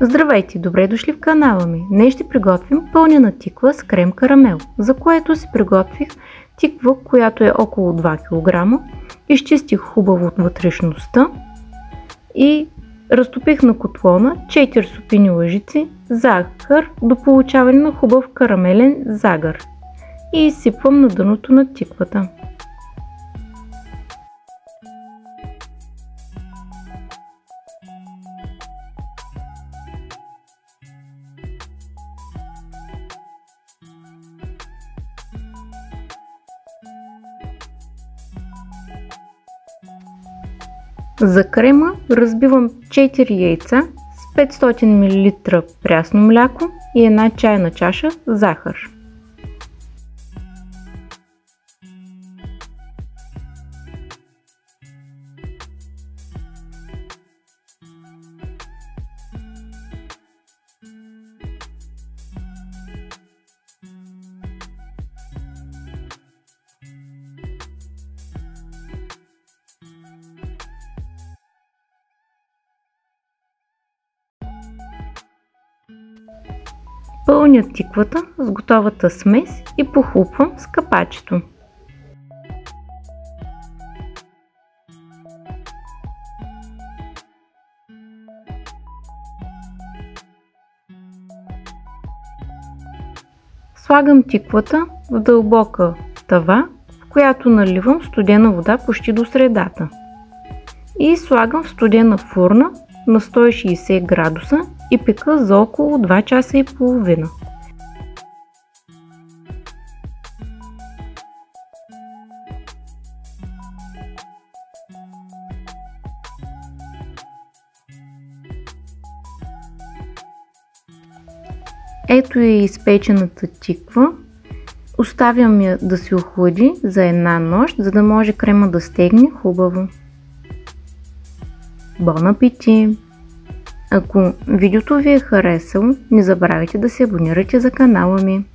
Здравейте, добре дошли в канала ми. Днес ще приготвим пълнена тиква с крем карамел, за което си приготвих тиква, която е около 2 кг. Изчистих хубаво от вътрешността и разтопих на котлона 4 супини лъжици захар до получаване на хубав карамелен загър и изсипвам на дъното на тиквата. За крема разбивам 4 яйца с 500 мл прясно мляко и 1 чайна чаша захар. Пълня тиквата с готовата смес и похлупвам с капачето. Слагам тиквата в дълбока тава, в която наливам студена вода почти до средата. И слагам в студена фурна на 160 градуса и пека за около 2 часа и половина. Ето и изпечената тиква. Оставям я да се охлади за една нощ, за да може крема да стегне хубаво. Бон апетит! Ако видеото ви е харесало, не забравяйте да се абонирате за канала ми.